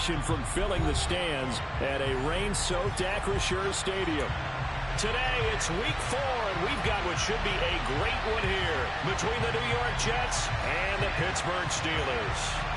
ovation from filling the stands at a rain-soaked Acrisure Stadium. Today, it's week 4, and we've got what should be a great one here between the New York Jets and the Pittsburgh Steelers.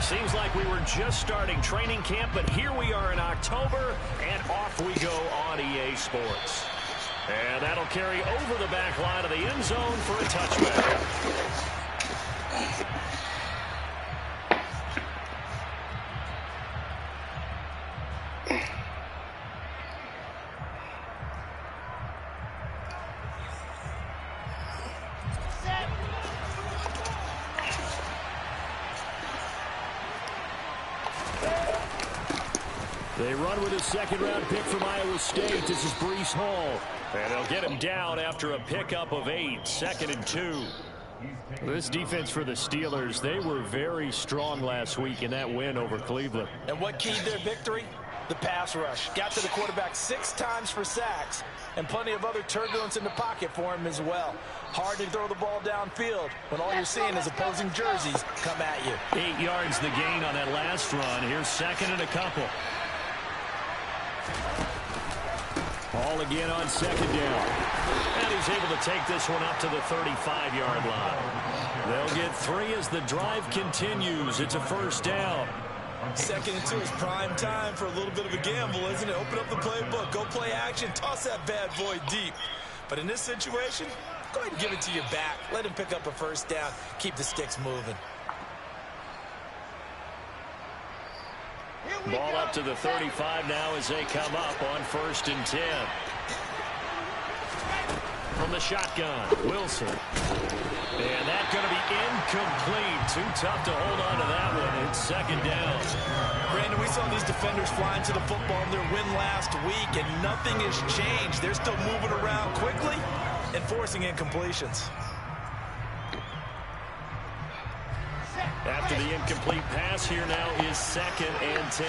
Seems like we were just starting training camp, but here we are in October, and off we go on EA Sports. And that'll carry over the back line of the end zone for a touchback. They run with a second-round pick from Iowa State. This is Breece Hall. And they'll get him down after a pickup of 8, 2nd and 2. This defense for the Steelers, they were very strong last week in that win over Cleveland. And what keyed their victory? The pass rush. Got to the quarterback 6 times for sacks, and plenty of other turbulence in the pocket for him as well. Hard to throw the ball downfield when all you're seeing is opposing jerseys come at you. 8 yards the gain on that last run. Here's 2nd and a couple. Hall again on 2nd down. And he's able to take this one up to the 35-yard line. They'll get 3 as the drive continues. It's a 1st down. 2nd and 2 is prime time for a little bit of a gamble, isn't it? Open up the playbook, go play action, toss that bad boy deep. But in this situation, go ahead and give it to your back. Let him pick up a 1st down. Keep the sticks moving. Ball up to the 35 now as they come up on 1st and 10. From the shotgun, Wilson. And that's going to be incomplete. Too tough to hold on to that one. It's 2nd down. Brandon, we saw these defenders flying to the football in their win last week, and nothing has changed. They're still moving around quickly and forcing incompletions. After the incomplete pass, here now is 2nd and 10.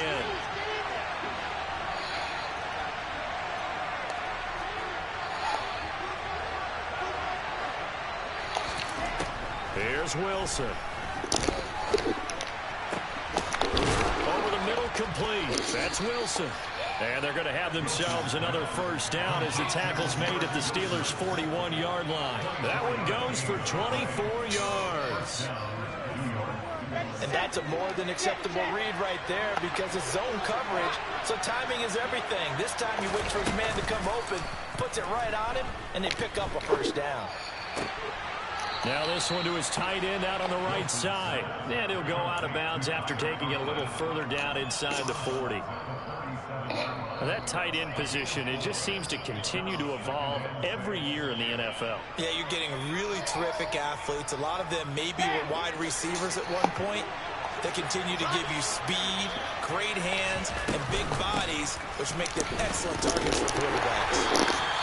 Here's Wilson. Over the middle, complete. That's Wilson. And they're going to have themselves another 1st down as the tackle's made at the Steelers' 41-yard line. That one goes for 24 yards. And that's a more than acceptable read right there because it's zone coverage, so timing is everything. This time he waits for his man to come open, puts it right on him, and they pick up a 1st down. Now this one to his tight end out on the right side. And he'll go out of bounds after taking it a little further down inside the 40. That tight end position, it just seems to continue to evolve every year in the NFL. Yeah, you're getting really terrific athletes. A lot of them maybe were wide receivers at one point. They continue to give you speed, great hands, and big bodies, which make them excellent targets for quarterbacks.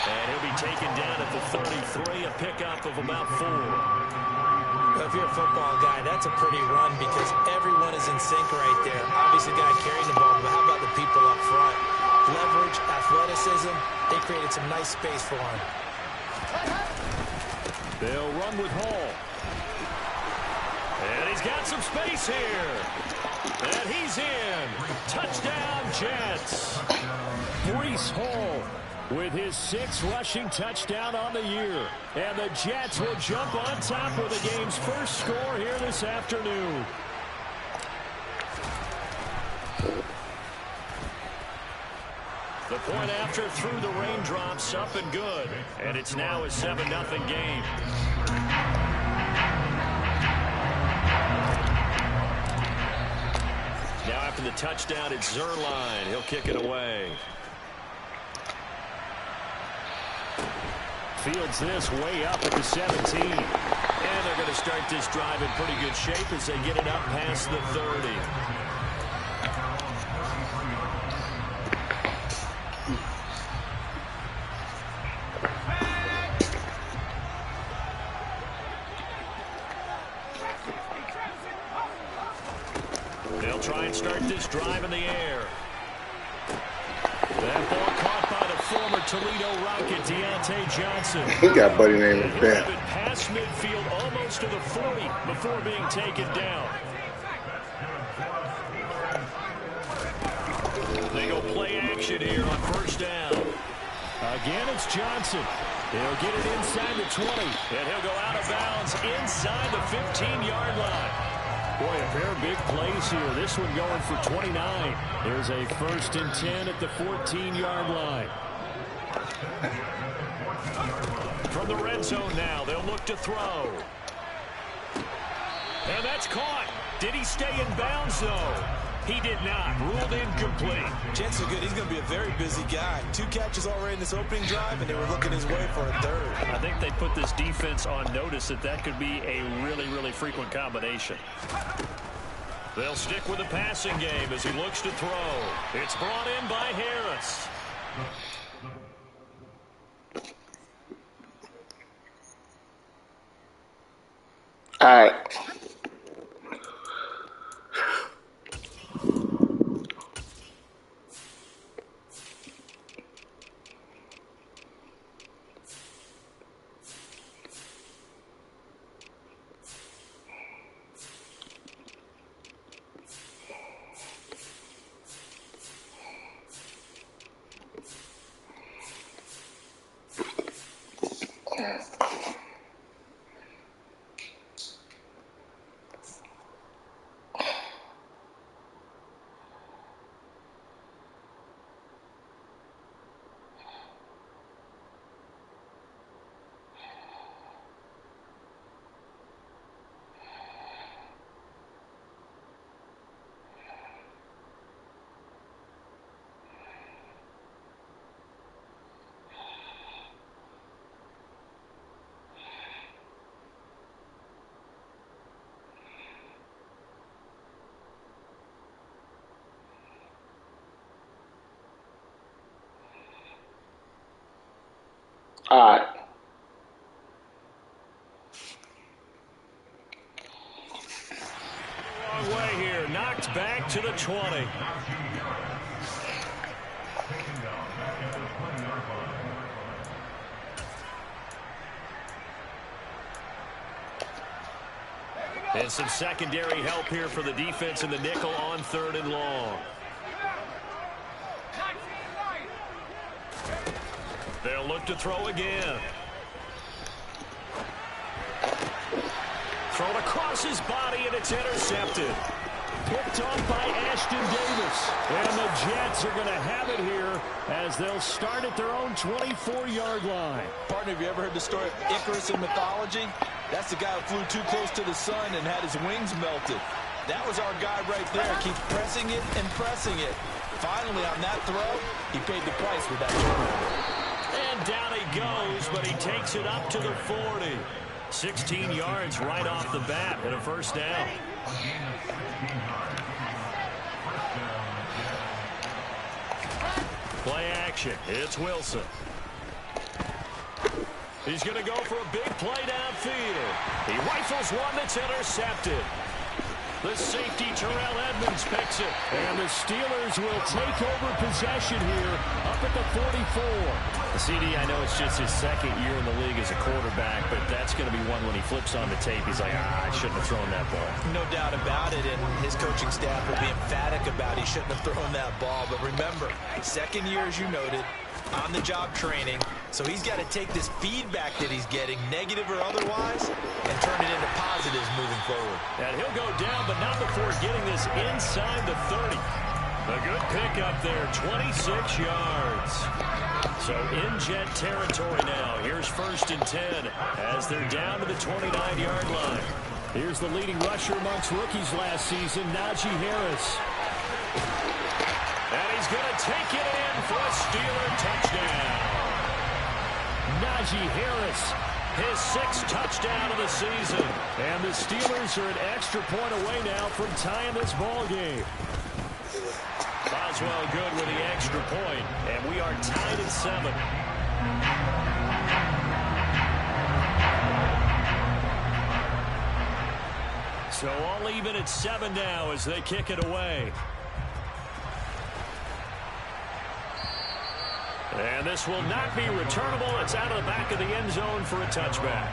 And he'll be taken down at the 33, a pickup of about 4. Well, if you're a football guy, that's a pretty run because everyone is in sync right there. Obviously, the guy carrying the ball, but how about the people up front? Leverage, athleticism, they created some nice space for him. They'll run with Hall. And he's got some space here. And he's in. Touchdown, Jets. Breece Hall with his 6th rushing touchdown on the year. And the Jets will jump on top with the game's first score here this afternoon. The point after through the raindrops, up and good. And it's now a 7-0 game. Now after the touchdown, it's Zerline. He'll kick it away. Fields this way up at the 17. And they're going to start this drive in pretty good shape as they get it up past the 30. They'll try and start this drive in the air. That ball caught by the former Toledo Rocket, Deontay Johnson. He got buddy named He'll Ben. have it past midfield, almost to the 40 before being taken down. They go play action here on first down. Again, it's Johnson. He'll get it inside the 20, and he'll go out of bounds inside the 15-yard line. Boy, a pair of big plays here. This one going for 29. There's a 1st and 10 at the 14-yard line. From the red zone now, they'll look to throw. And that's caught. Did he stay in bounds, though? He did not. Ruled incomplete. Chances are good. He's going to be a very busy guy. 2 catches already in this opening drive, and they were looking his way for a 3rd. I think they put this defense on notice that could be a really, really frequent combination. They'll stick with the passing game as he looks to throw. It's brought in by Harris. All right. All right. Long way here. Knocked back to the 20. And some secondary help here for the defense in the nickel on 3rd and long. They'll look to throw again. Thrown across his body, and it's intercepted. Picked off by Ashton Davis. And the Jets are going to have it here as they'll start at their own 24-yard line. Partner, have you ever heard the story of Icarus in mythology? That's the guy who flew too close to the sun and had his wings melted. That was our guy right there. Keeps pressing it and pressing it. Finally, on that throw, he paid the price with that turnover. And down he goes, but he takes it up to the 40. 16 yards right off the bat and a 1st down. Play action. It's Wilson. He's going to go for a big play downfield. He rifles one that's intercepted. The safety, Terrell Edmonds, picks it. And the Steelers will take over possession here up at the 44. The CD, I know it's just his 2nd year in the league as a quarterback, but that's going to be one when he flips on the tape. He's like, I shouldn't have thrown that ball. No doubt about it, and his coaching staff will be emphatic about he shouldn't have thrown that ball. But remember, 2nd year, as you noted, on-the-job training. So he's got to take this feedback that he's getting, negative or otherwise, and turn it into positives moving forward. And he'll go down, but not before getting this inside the 30. A good pickup there, 26 yards. So in Jet territory now. Here's 1st and 10 as they're down to the 29-yard line. Here's the leading rusher amongst rookies last season, Najee Harris. And he's going to take it in for a Steeler touchdown. Najee Harris, his 6th touchdown of the season. And the Steelers are an extra point away now from tying this ball game. Boswell good with the extra point, and we are tied at 7. So all even at 7 now as they kick it away. And this will not be returnable. It's out of the back of the end zone for a touchback.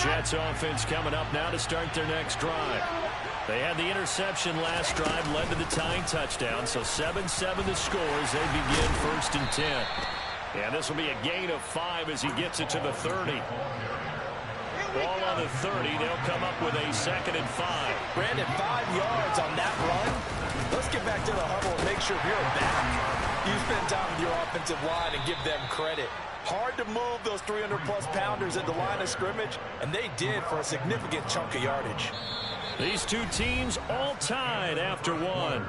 Jets offense coming up now to start their next drive. They had the interception last drive, led to the tying touchdown. So 7-7 the score as they begin 1st and 10. And this will be a gain of 5 as he gets it to the 30. Ball on the 30. They'll come up with a 2nd and 5. Brandon, 5 yards on that run. Let's get back to the huddle and make sure you're back. You spend time with your offensive line and give them credit. Hard to move those 300-plus pounders at the line of scrimmage, and they did for a significant chunk of yardage. These two teams all tied after one.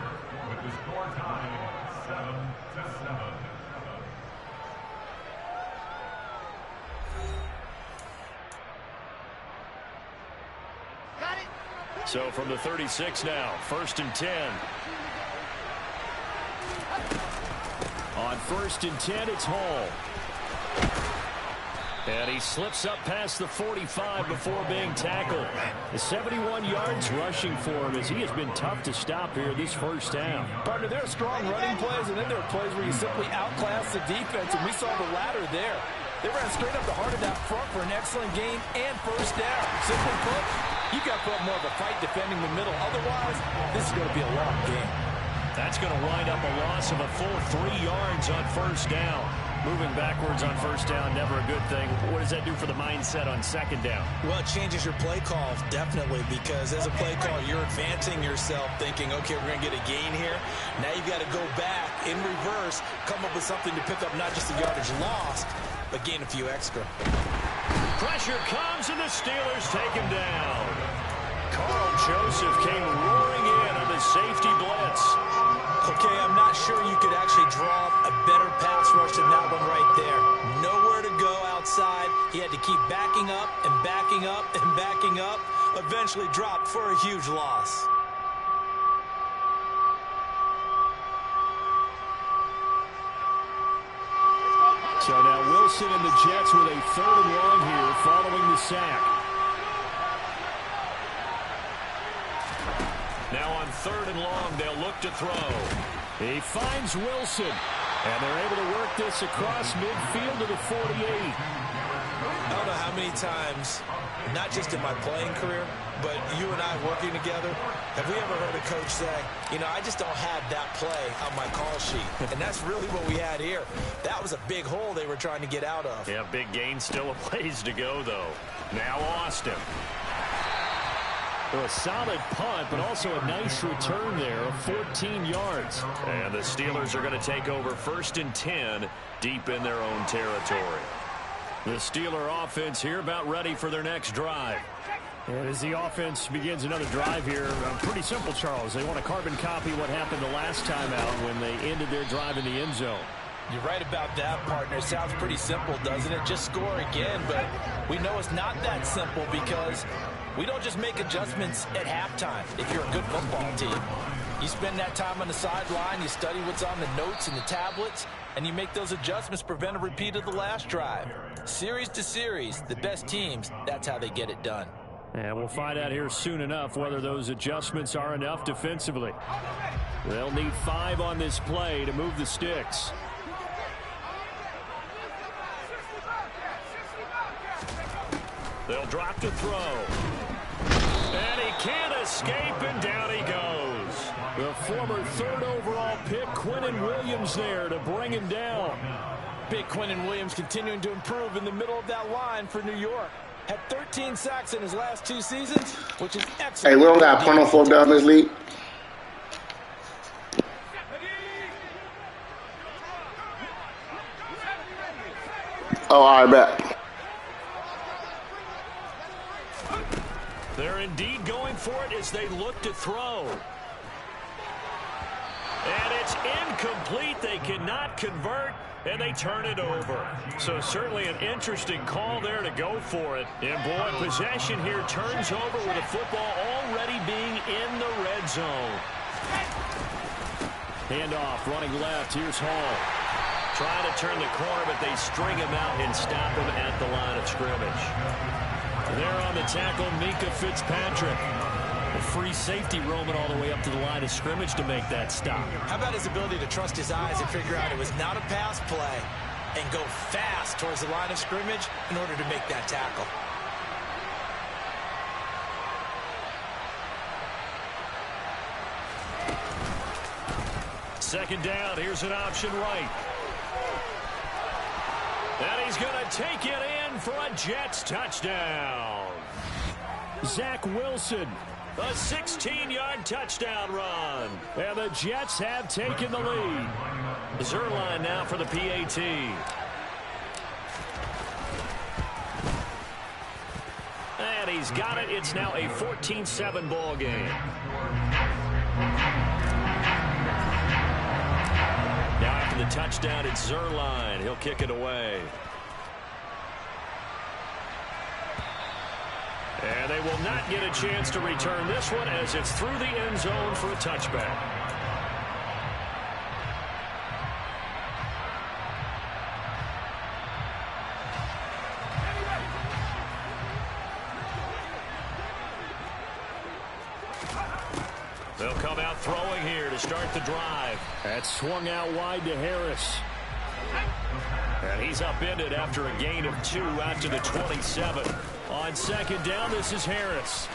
So from the 36 now, 1st and 10. On 1st and 10, it's Hall. And he slips up past the 45 before being tackled. The 71 yards rushing for him as he has been tough to stop here this first half. Partner, there are strong running plays, and then there are plays where you simply outclass the defense, and we saw the latter there. They ran straight up the heart of that front for an excellent gain and 1st down. Simply put, you've got to put up more of a fight defending the middle. Otherwise, this is going to be a long game. That's going to wind up a loss of a full 3 yards on 1st down. Moving backwards on 1st down, never a good thing. What does that do for the mindset on 2nd down? Well, it changes your play call, definitely, because as a play call, you're advancing yourself thinking, okay, we're going to get a gain here. Now you've got to go back in reverse, come up with something to pick up not just the yardage lost, but gain a few extra. Pressure comes, and the Steelers take him down. Carl Joseph came roaring in on the safety blitz. Okay, I'm not sure you could actually draw a better pass rush than that one right there. Nowhere to go outside. He had to keep backing up and backing up and backing up. Eventually dropped for a huge loss. So now Wilson and the Jets with a 3rd and long here following the sack. Now on 3rd and long, they'll look to throw. He finds Wilson, and they're able to work this across midfield to the 48. I don't know how many times, not just in my playing career, but you and I working together, have we ever heard a coach say, you know, I just don't have that play on my call sheet. And that's really what we had here. That was a big hole they were trying to get out of. Yeah, big gain, still a ways to go, though. Now Austin. A solid punt, but also a nice return there of 14 yards. And the Steelers are going to take over 1st and 10 deep in their own territory. The Steeler offense here about ready for their next drive. And as the offense begins another drive here, pretty simple, Charles. They want to carbon copy what happened the last time out when they ended their drive in the end zone. You're right about that, partner. It sounds pretty simple, doesn't it? Just score again, but we know it's not that simple because we don't just make adjustments at halftime if you're a good football team. You spend that time on the sideline, you study what's on the notes and the tablets, and you make those adjustments to prevent a repeat of the last drive. Series to series, the best teams, that's how they get it done. And we'll find out here soon enough whether those adjustments are enough defensively. They'll need 5 on this play to move the sticks. They'll drop to throw. And he can't escape, and down he goes. The former 3rd overall pick, Quinnen Williams, there to bring him down. Big Quinnen Williams continuing to improve in the middle of that line for New York. Had 13 sacks in his last 2 seasons, which is excellent. Hey, we don't got a punt on 4th down in this league. Oh, all right, bet. They're indeed going for it as they look to throw. And it's incomplete. They cannot convert, and they turn it over. So certainly an interesting call there to go for it. And boy, possession here turns over with the football already being in the red zone. Handoff, running left. Here's Hall. Trying to turn the corner, but they string him out and stop him at the line of scrimmage. There on the tackle, Minkah Fitzpatrick. A free safety roaming all the way up to the line of scrimmage to make that stop. How about his ability to trust his eyes and figure out it was not a pass play and go fast towards the line of scrimmage in order to make that tackle. Second down, here's an option right. And he's going to take it in for a Jets touchdown. Zach Wilson, a 16-yard touchdown run. And the Jets have taken the lead. Zerline now for the PAT. And he's got it. It's now a 14-7 ball game. Now after the touchdown, it's Zerline. He'll kick it away. And they will not get a chance to return this one as it's through the end zone for a touchback. They'll come out throwing here to start the drive. That swung out wide to Harris. And he's upended after a gain of 2 out to the 27. On second down, this is Harris.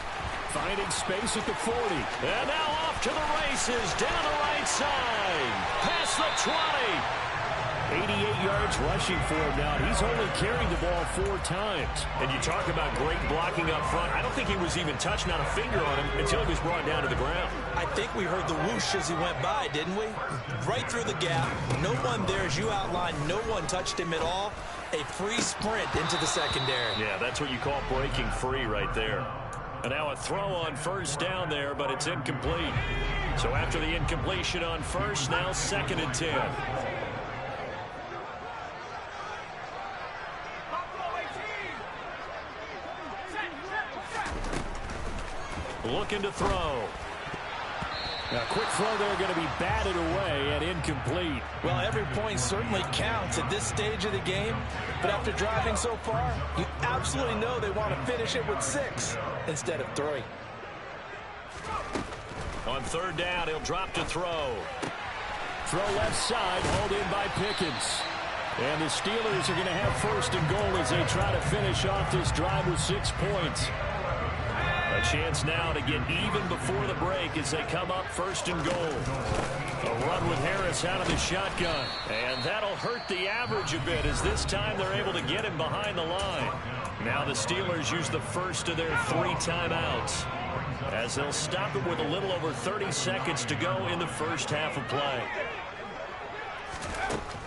Finding space at the 40. And now off to the races down the right side. Past the 20. 88 yards rushing for him now. He's only carried the ball 4 times. And you talk about great blocking up front. I don't think he was even touched, not a finger on him, until he was brought down to the ground. I think we heard the whoosh as he went by, didn't we? Right through the gap. No one there, as you outlined. No one touched him at all. A free sprint into the secondary. Yeah, that's what you call breaking free right there. And now a throw on first down there, but it's incomplete. So after the incompletion on first, now 2nd and 10. Looking to throw. Now, quick throw there going to be batted away and incomplete. Well, every point certainly counts at this stage of the game. But after driving so far, you absolutely know they want to finish it with 6 instead of 3. On third down, he'll drop to throw. Throw left side, hauled in by Pickens. And the Steelers are going to have 1st and goal as they try to finish off this drive with 6 points. A chance now to get even before the break as they come up 1st and goal. A run with Harris out of the shotgun. And that'll hurt the average a bit as this time they're able to get him behind the line. Now the Steelers use the first of their 3 timeouts as they'll stop it with a little over 30 seconds to go in the first half of play.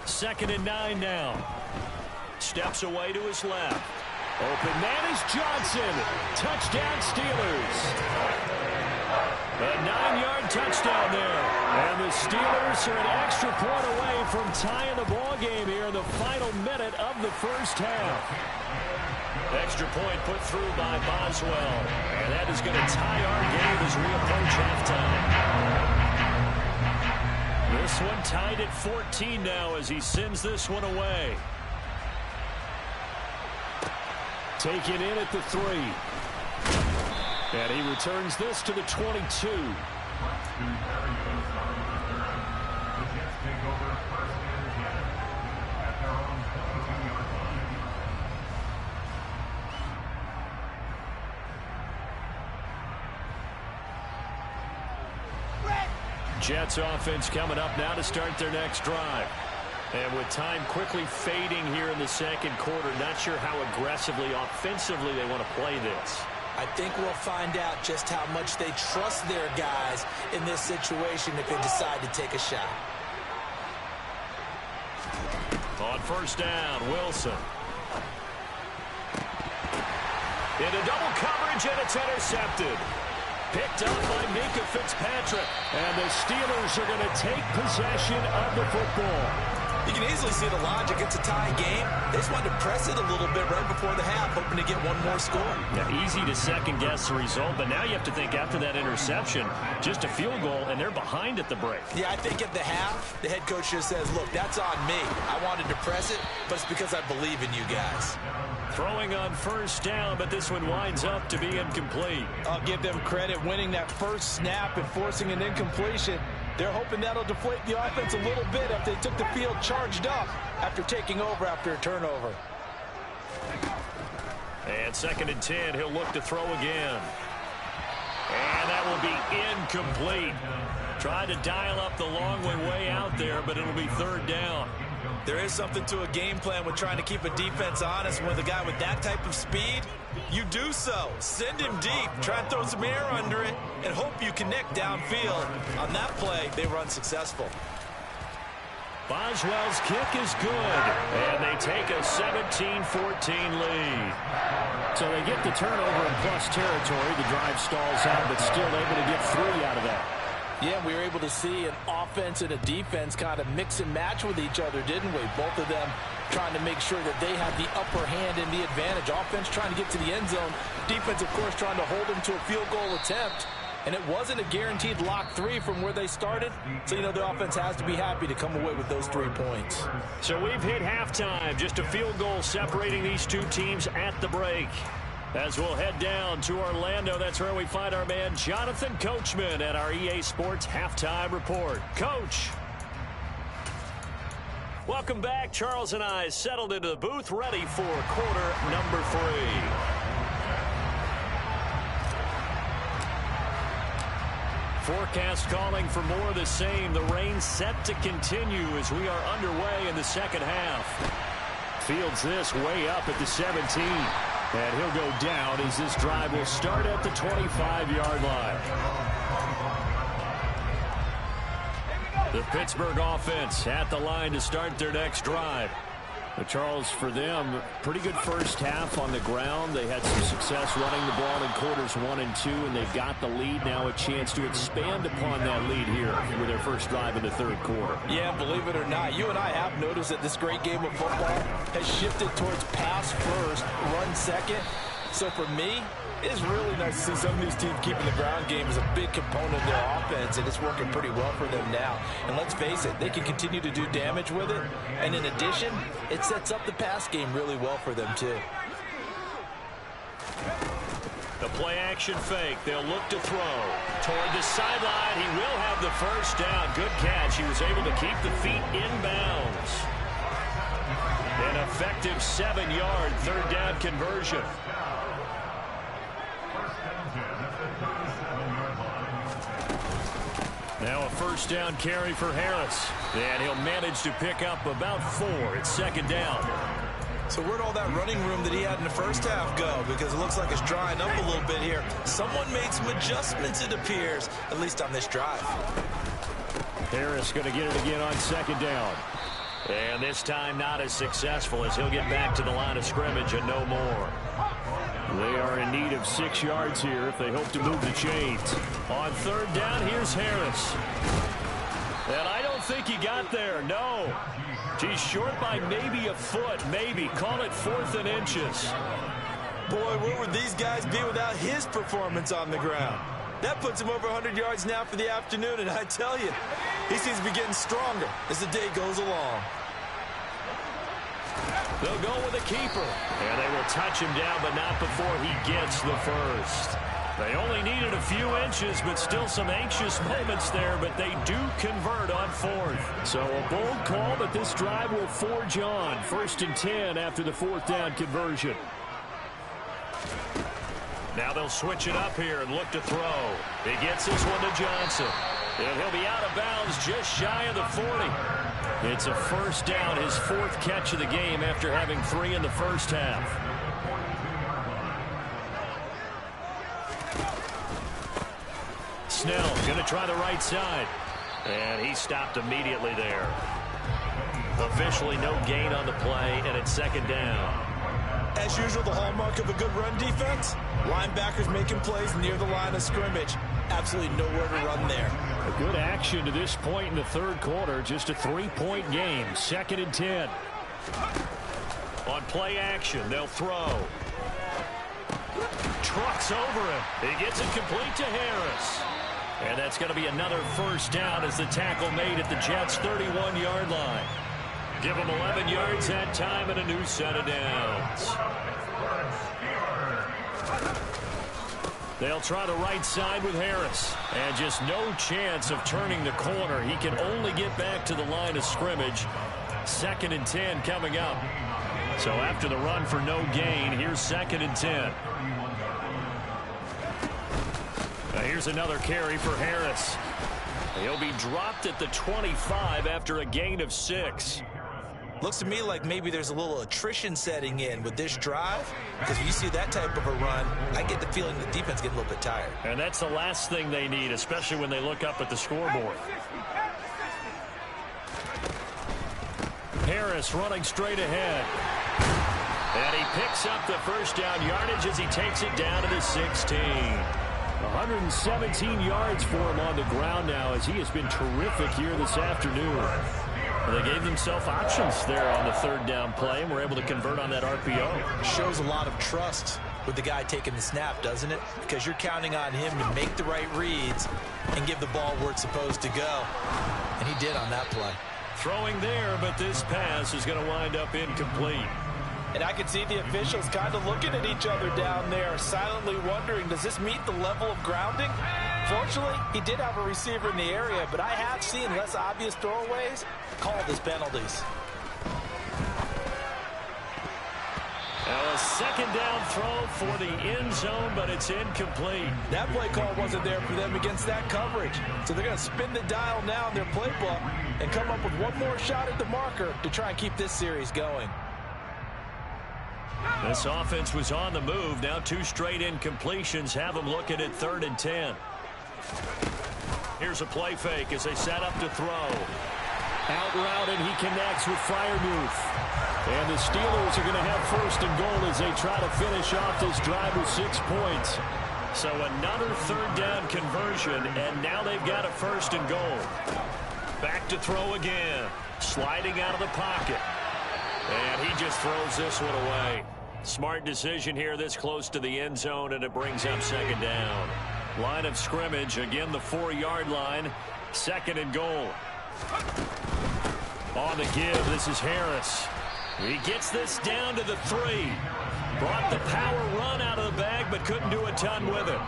2nd and 9 now. Steps away to his left. Open man is Johnson. Touchdown Steelers. A 9-yard touchdown there. And the Steelers are an extra point away from tying the ball game here in the final minute of the first half. Extra point put through by Boswell. And that is going to tie our game as we approach halftime. This one tied at 14 now as he sends this one away. Taken in at the 3. And he returns this to the 22. Jets offense coming up now to start their next drive. And with time quickly fading here in the second quarter, not sure how aggressively, offensively they want to play this. I think we'll find out just how much they trust their guys in this situation if they decide to take a shot. On first down, Wilson. Into double coverage, and it's intercepted. Picked up by Minkah Fitzpatrick. And the Steelers are going to take possession of the football. You can easily see the logic. It's a tie game. They just wanted to press it a little bit right before the half, hoping to get one more score. Yeah, easy to second-guess the result, but now you have to think after that interception, just a field goal, and they're behind at the break. Yeah, I think at the half, the head coach just says, look, that's on me. I wanted to press it, but it's because I believe in you guys. Throwing on first down, but this one winds up to be incomplete. I'll give them credit winning that first snap and forcing an incompletion. They're hoping that'll deflate the offense a little bit if they took the field charged up after taking over after a turnover. And 2nd and 10, he'll look to throw again. And that will be incomplete. Tried to dial up the long way out there, but it'll be 3rd down. There is something to a game plan with trying to keep a defense honest. With a guy with that type of speed, you do so. Send him deep. Try and throw some air under it and hope you connect downfield. On that play, they were unsuccessful. Boswell's kick is good, and they take a 17-14 lead. So they get the turnover in plus territory. The drive stalls out, but still able to get 3 out of that. Yeah, we were able to see an offense and a defense kind of mix and match with each other, didn't we? Both of them trying to make sure that they have the upper hand and the advantage. Offense trying to get to the end zone. Defense, of course, trying to hold them to a field goal attempt. And it wasn't a guaranteed lock 3 from where they started. So, you know, the offense has to be happy to come away with those 3 points. So we've hit halftime. Just a field goal separating these two teams at the break. As we'll head down to Orlando, that's where we find our man Jonathan Coachman at our EA Sports Halftime Report. Coach. Welcome back. Charles and I settled into the booth, ready for quarter number 3. Forecast calling for more of the same. The rain set to continue as we are underway in the second half. Fields this way up at the 17. And he'll go down as this drive will start at the 25-yard line. The Pittsburgh offense at the line to start their next drive. But Charles, for them, pretty good first half on the ground. They had some success running the ball in quarters 1 and 2, and they've got the lead now, a chance to expand upon that lead here with their first drive in the 3rd quarter. Yeah, believe it or not, you and I have noticed that this great game of football has shifted towards pass first, run second. So for me, it's really nice to see some of these teams keeping the ground game as a big component of their offense, and it's working pretty well for them now. And let's face it, they can continue to do damage with it. And in addition, it sets up the pass game really well for them, too. The play-action fake. They'll look to throw. Toward the sideline, he will have the first down. Good catch. He was able to keep the feet inbounds. An effective 7-yard 3rd down conversion. Now a first down carry for Harris. And he'll manage to pick up about 4 at 2nd down. So where'd all that running room that he had in the first half go? Because it looks like it's drying up a little bit here. Someone made some adjustments, it appears, at least on this drive. Harris going to get it again on 2nd down. And this time not as successful as he'll get back to the line of scrimmage and no more. They are in need of 6 yards here if they hope to move the chains. On 3rd down, here's Harris. And I don't think he got there, no. He's short by maybe a foot, maybe. Call it 4th and inches. Boy, where would these guys be without his performance on the ground? That puts him over 100 yards now for the afternoon, and I tell you, he seems to be getting stronger as the day goes along. They'll go with a keeper. And they will touch him down, but not before he gets the first. They only needed a few inches, but still some anxious moments there, but they do convert on 4th. So a bold call, but this drive will forge on. 1st and 10 after the 4th down conversion. Now they'll switch it up here and look to throw. He gets this one to Johnson. And he'll be out of bounds just shy of the 40. It's a first down, his 4th catch of the game after having 3 in the first half. Snell going to try the right side. And he stopped immediately there. Officially no gain on the play, and it's 2nd down. As usual, the hallmark of a good run defense, linebackers making plays near the line of scrimmage. Absolutely nowhere to run there. A good action to this point in the third quarter. Just a 3-point game. 2nd and 10. On play action, they'll throw. Trucks over him. He gets it complete to Harris. And that's going to be another first down as the tackle made at the Jets' 31-yard line. Give them 11 yards that time and a new set of downs. They'll try the right side with Harris. And just no chance of turning the corner. He can only get back to the line of scrimmage. 2nd and 10 coming up. So after the run for no gain, here's 2nd and 10. Now here's another carry for Harris. He'll be dropped at the 25 after a gain of 6. Looks to me like maybe there's a little attrition setting in with this drive, because when you see that type of a run, I get the feeling the defense getting a little bit tired. And that's the last thing they need, especially when they look up at the scoreboard. Harris running straight ahead. And he picks up the first down yardage as he takes it down to the 16. 117 yards for him on the ground now as he has been terrific here this afternoon. Well, they gave themselves options there on the 3rd down play and were able to convert on that RPO. Shows a lot of trust with the guy taking the snap, doesn't it? Because you're counting on him to make the right reads and give the ball where it's supposed to go. And he did on that play. Throwing there, but this pass is going to wind up incomplete. And I can see the officials kind of looking at each other down there, silently wondering, does this meet the level of grounding? Fortunately, he did have a receiver in the area, but I have seen less obvious throwaways called as penalties. Now a 2nd down throw for the end zone, but it's incomplete. That play call wasn't there for them against that coverage. So they're going to spin the dial now in their playbook and come up with one more shot at the marker to try and keep this series going. This offense was on the move. Now 2 straight incompletions have them looking at 3rd and 10. Here's a play fake as they set up to throw. Out route, and he connects with Freiermuth. And the Steelers are going to have 1st and goal as they try to finish off this drive with 6 points. So another 3rd down conversion, and now they've got a 1st and goal. Back to throw again. Sliding out of the pocket. And he just throws this one away. Smart decision here this close to the end zone, and it brings up 2nd down. Line of scrimmage, again the 4-yard line. 2nd and goal. On the give, this is Harris. He gets this down to the 3. Brought the power run out of the bag, but couldn't do a ton with it.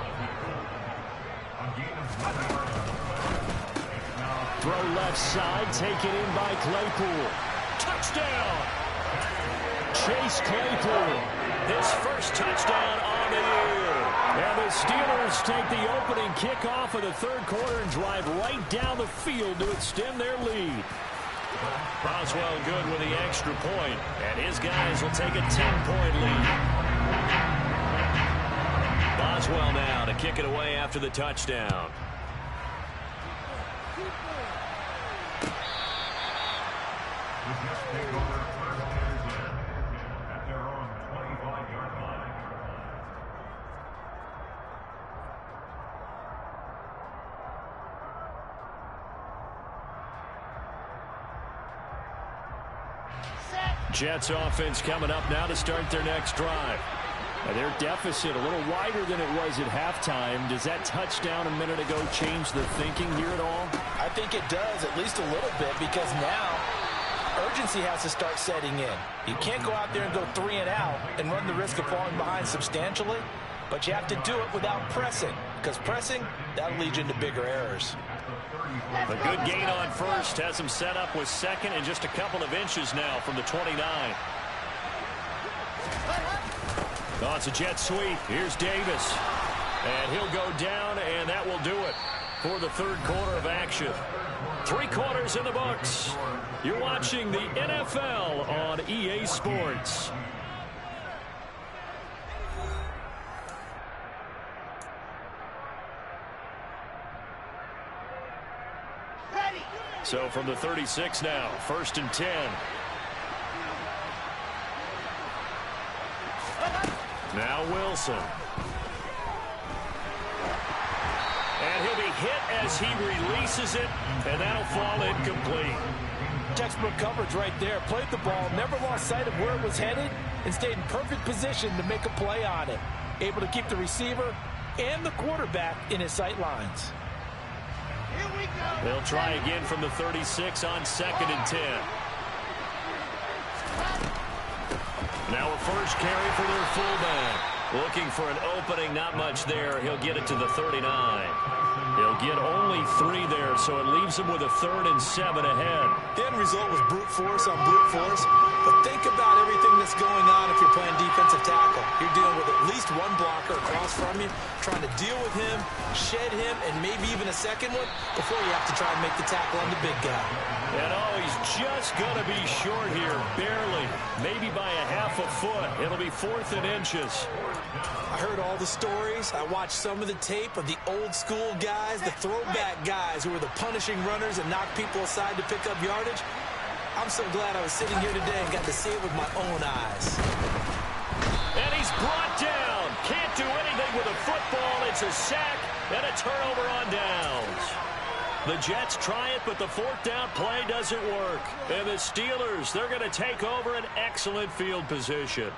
Throw left side, taken in by Claypool. Touchdown! Chase Claypool, his first touchdown on the year. And the Steelers take the opening kickoff of the 3rd quarter and drive right down the field to extend their lead. Boswell good with the extra point, and his guys will take a 10-point lead. Boswell now to kick it away after the touchdown. Jets offense coming up now to start their next drive. Their deficit a little wider than it was at halftime. Does that touchdown a minute ago change the thinking here at all? I think it does, at least a little bit, because now urgency has to start setting in. You can't go out there and go 3 and out and run the risk of falling behind substantially, but you have to do it without pressing, because pressing, that'll lead you into bigger errors. A good gain on 1st has him set up with 2nd and just a couple of inches now from the 29. Oh, it's a jet sweep. Here's Davis. And he'll go down, and that will do it for the 3rd quarter of action. 3 quarters in the books. You're watching the NFL on EA Sports. So from the 36 now, 1st and 10. Now Wilson. And he'll be hit as he releases it, and that'll fall incomplete. Textbook coverage right there. Played the ball, never lost sight of where it was headed, and stayed in perfect position to make a play on it. Able to keep the receiver and the quarterback in his sight lines. They'll try again from the 36 on 2nd and 10. Now a first carry for their fullback. Looking for an opening, not much there. He'll get it to the 39. He'll get only 3 there, so it leaves him with a 3rd and 7 ahead. The end result was brute force on brute force. But think about everything that's going on if you're playing defensive tackle. You're dealing with at least one blocker across from you, trying to deal with him, shed him, and maybe even a second one before you have to try and make the tackle on the big guy. And he's just going to be short here, barely, maybe by a half a foot. It'll be 4th and inches. I heard all the stories. I watched some of the tape of the old school guys, the throwback guys who were the punishing runners and knocked people aside to pick up yardage. I'm so glad I was sitting here today and got to see it with my own eyes. And he's brought down. Can't do anything with a football. It's a sack and a turnover on downs. The Jets try it, but the 4th down play doesn't work. And the Steelers, they're going to take over an excellent field position.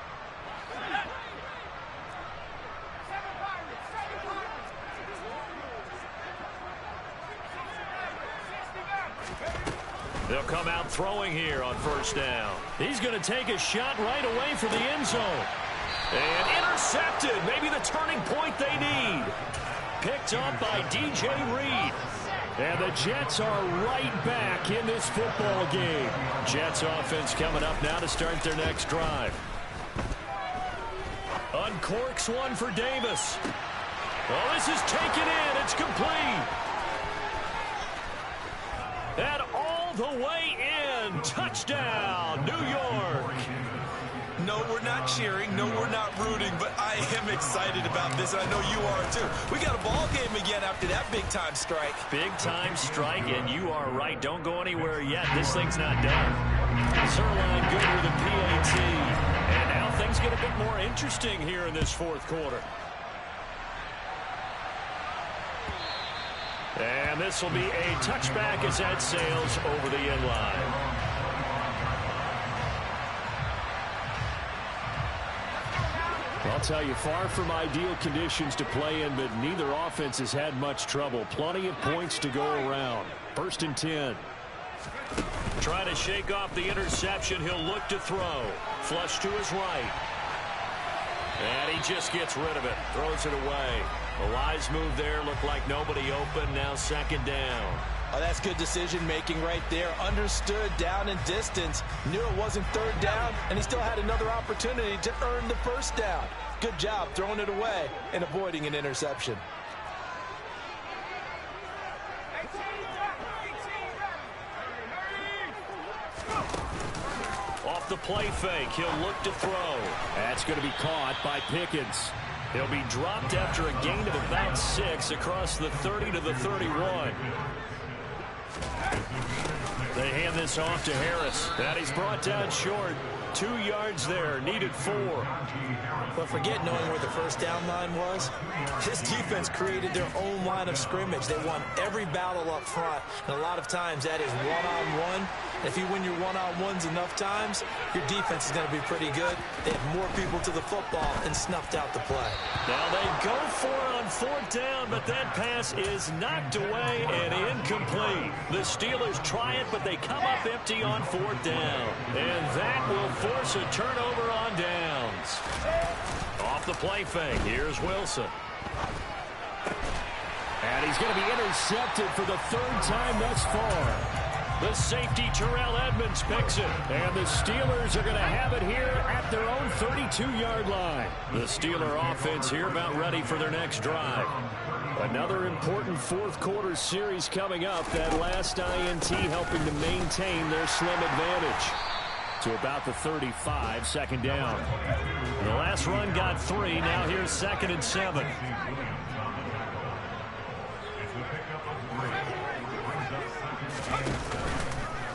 They'll come out throwing here on 1st down. He's going to take a shot right away for the end zone. And intercepted. Maybe the turning point they need. Picked up by DJ Reed. And the Jets are right back in this football game. Jets offense coming up now to start their next drive. Uncorks one for Davis. Oh, this is taken in. It's complete. And all the way in. Touchdown, New York. No, we're not cheering. No, we're not rooting. But I am excited about this. I know you are, too. We got a ball game again after that big-time strike. Big-time strike, and you are right. Don't go anywhere yet. This thing's not done. Zerline good with a PAT. And now things get a bit more interesting here in this 4th quarter. And this will be a touchback as that sails over the end line. I'll tell you, far from ideal conditions to play in, but neither offense has had much trouble. Plenty of points to go around. 1st and 10. Trying to shake off the interception. He'll look to throw. Flush to his right. And he just gets rid of it. Throws it away. A wise move there. Looked like nobody open. Now 2nd down. Oh, that's good decision-making right there. Understood down and distance. Knew it wasn't 3rd down, and he still had another opportunity to earn the 1st down. Good job throwing it away and avoiding an interception. Off the play fake, he'll look to throw. That's going to be caught by Pickens. He'll be dropped after a gain of about 6 across the 30 to the 31. They hand this off to Harris. And he's brought down short. 2 yards there. Needed 4. But forget knowing where the 1st down line was. This defense created their own line of scrimmage. They won every battle up front. And a lot of times that is one-on-one. If you win your one-on-ones enough times, your defense is going to be pretty good. They have more people to the football and snuffed out the play. Now they go for it on 4th down, but that pass is knocked away and incomplete. The Steelers try it, but they come up empty on 4th down. And that will force a turnover on downs. Off the play fake, here's Wilson. And he's going to be intercepted for the 3rd time thus far. The safety, Terrell Edmonds, picks it. And the Steelers are going to have it here at their own 32-yard line. The Steeler offense here about ready for their next drive. Another important 4th quarter series coming up. That last INT helping to maintain their slim advantage. To about the 35, 2nd down. The last run got 3. Now here's 2nd and 7.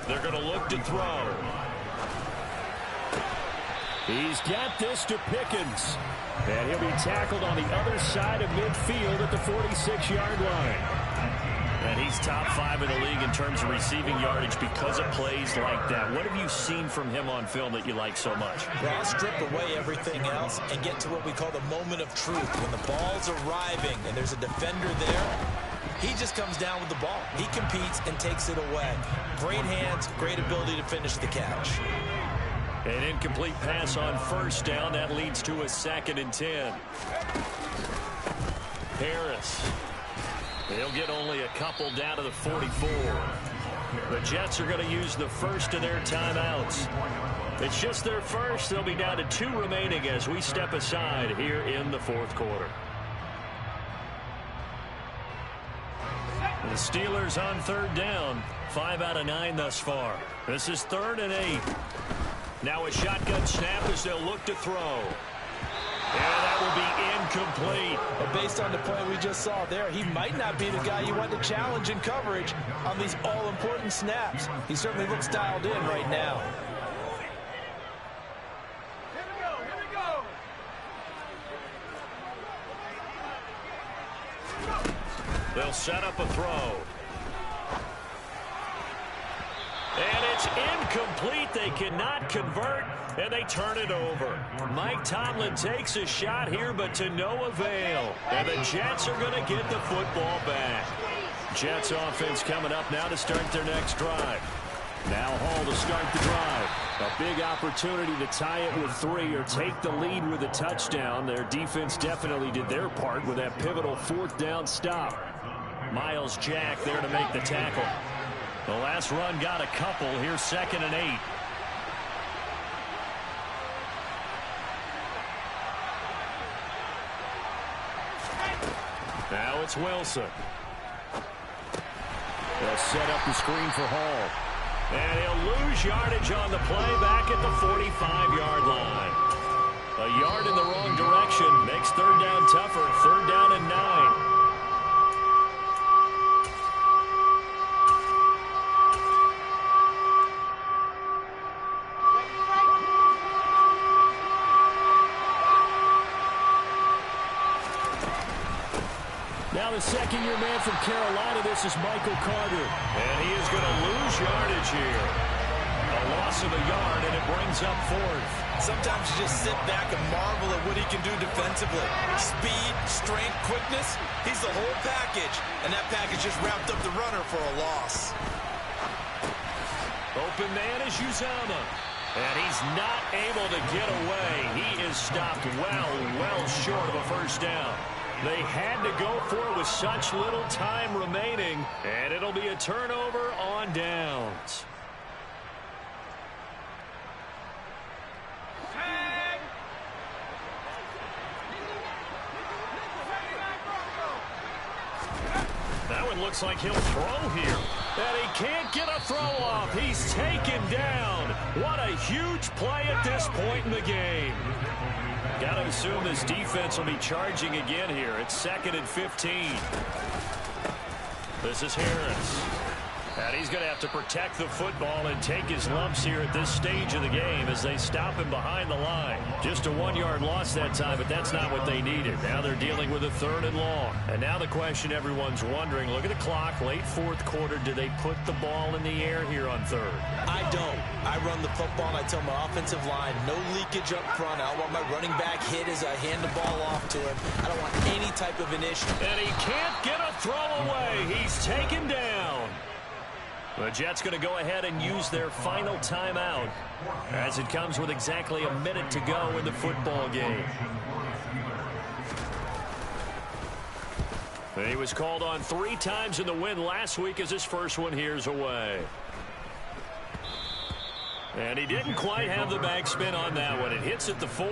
They're going to look to throw. He's got this to Pickens. And he'll be tackled on the other side of midfield at the 46-yard line. And he's top 5 in the league in terms of receiving yardage because of plays like that. What have you seen from him on film that you like so much? Well, I'll strip away everything else and get to what we call the moment of truth. When the ball's arriving and there's a defender there, he just comes down with the ball. He competes and takes it away. Great hands, great ability to finish the catch. An incomplete pass on first down. That leads to a 2nd and 10. Harris. They'll get only a couple down to the 44. The Jets are going to use the first of their timeouts. It's just their first. They'll be down to 2 remaining as we step aside here in the 4th quarter. The Steelers on 3rd down. 5 out of 9 thus far. This is 3rd and 8. Now a shotgun snap as they'll look to throw. And that will be incomplete. And based on the play we just saw there, he might not be the guy you want to challenge in coverage on these all-important snaps. He certainly looks dialed in right now. They'll set up a throw. And it's incomplete. They cannot convert, and they turn it over. Mike Tomlin takes a shot here, but to no avail. And the Jets are going to get the football back. Jets offense coming up now to start their next drive. Now Hall to start the drive. A big opportunity to tie it with 3 or take the lead with a touchdown. Their defense definitely did their part with that pivotal 4th down stop. Miles Jack there to make the tackle. The last run got a couple. Here's 2nd and 8. Now it's Wilson. They'll set up the screen for Hall. And he'll lose yardage on the play back at the 45-yard line. A yard in the wrong direction makes 3rd down tougher. 3rd down and 9. Now the 2nd-year man from Carolina, this is Michael Carter. And he is going to lose yardage here. A loss of a yard, and it brings up 4th. Sometimes you just sit back and marvel at what he can do defensively. Speed, strength, quickness, he's the whole package. And that package just wrapped up the runner for a loss. Open man is Uzama. And he's not able to get away. He is stopped well short of a 1st down. They had to go for it with such little time remaining, and it'll be a turnover on downs. That one looks like he'll throw here. And he can't get a throw off. He's taken down. What a huge play at this point in the game. Got to assume this defense will be charging again here. It's 2nd and 15. This is Harris. And he's going to have to protect the football and take his lumps here at this stage of the game as they stop him behind the line. Just a 1-yard loss that time, but that's not what they needed. Now they're dealing with a 3rd and long. And now the question everyone's wondering, look at the clock, late 4th quarter, do they put the ball in the air here on 3rd? I don't. I run the football, and I tell my offensive line, no leakage up front. I don't want my running back hit as I hand the ball off to him. I don't want any type of an issue. And he can't get a throw away. He's taken down. The Jets going to go ahead and use their final timeout as it comes with exactly a minute to go in the football game. He was called on 3 times in the win last week as his first one here's away. And he didn't quite have the backspin on that one. It hits at the 4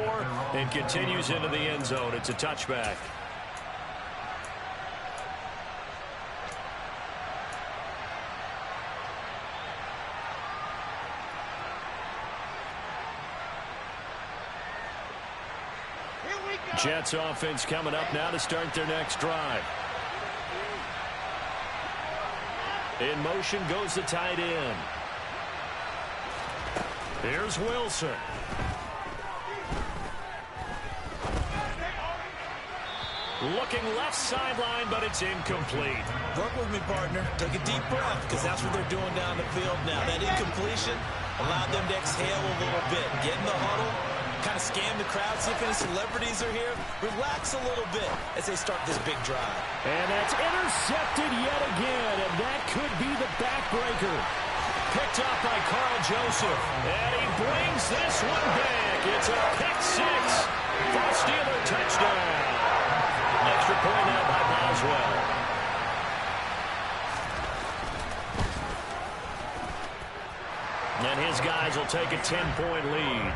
and continues into the end zone. It's a touchback. Jets offense coming up now to start their next drive. In motion goes the tight end. Here's Wilson. Looking left sideline, but it's incomplete. Work with me, partner. Take a deep breath, because that's what they're doing down the field now. That incompletion allowed them to exhale a little bit. Get in the huddle, kind of scan the crowd, see if any celebrities are here. Relax a little bit as they start this big drive. And that's intercepted yet again, and that could be the backbreaker. Picked up by Carl Joseph, and he brings this one back. It's a pick six for a Steeler touchdown. Extra point now by Boswell. And his guys will take a 10-point lead.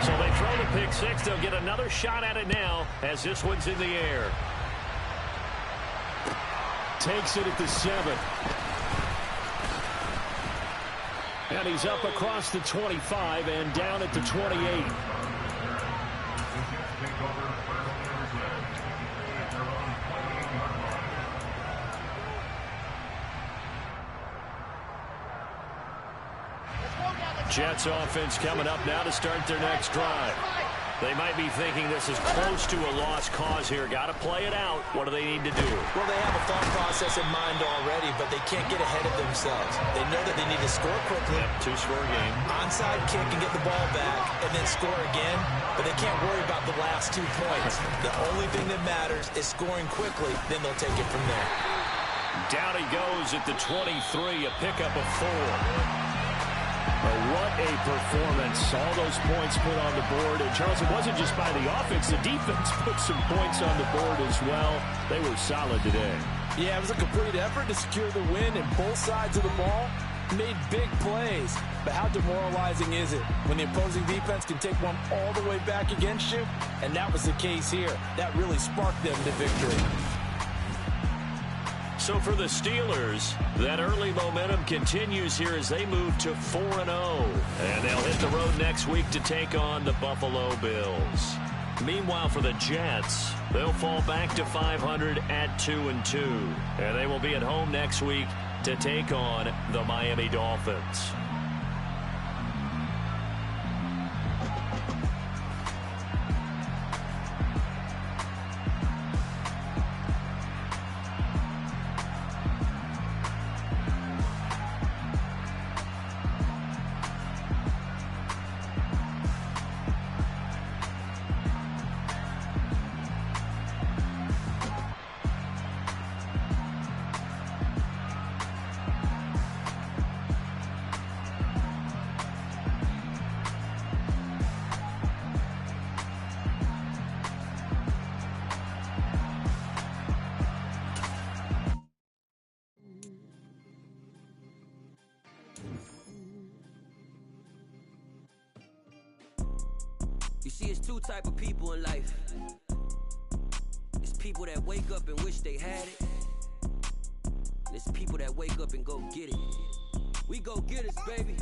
So they throw the pick six. They'll get another shot at it now as this one's in the air. Takes it at the 7. And he's up across the 25 and down at the 28. Jets offense coming up now to start their next drive. They might be thinking this is close to a lost cause here. Got to play it out. What do they need to do? Well, they have a thought process in mind already, but they can't get ahead of themselves. They know that they need to score quickly. Yep, two-score game. Onside kick and get the ball back and then score again, but they can't worry about the last 2 points. The only thing that matters is scoring quickly, then they'll take it from there. Down he goes at the 23, a pickup of 4. What a performance. All those points put on the board. And, Charles, it wasn't just by the offense. The defense put some points on the board as well. They were solid today. Yeah, it was a complete effort to secure the win, and both sides of the ball made big plays. But how demoralizing is it when the opposing defense can take one all the way back against you? And that was the case here. That really sparked them to victory. So for the Steelers, that early momentum continues here as they move to 4-0. And they'll hit the road next week to take on the Buffalo Bills. Meanwhile, for the Jets, they'll fall back to 500 at 2-2. And they will be at home next week to take on the Miami Dolphins. You see, it's 2 type of people in life. It's people that wake up and wish they had it. And it's people that wake up and go get it. We go get it, baby.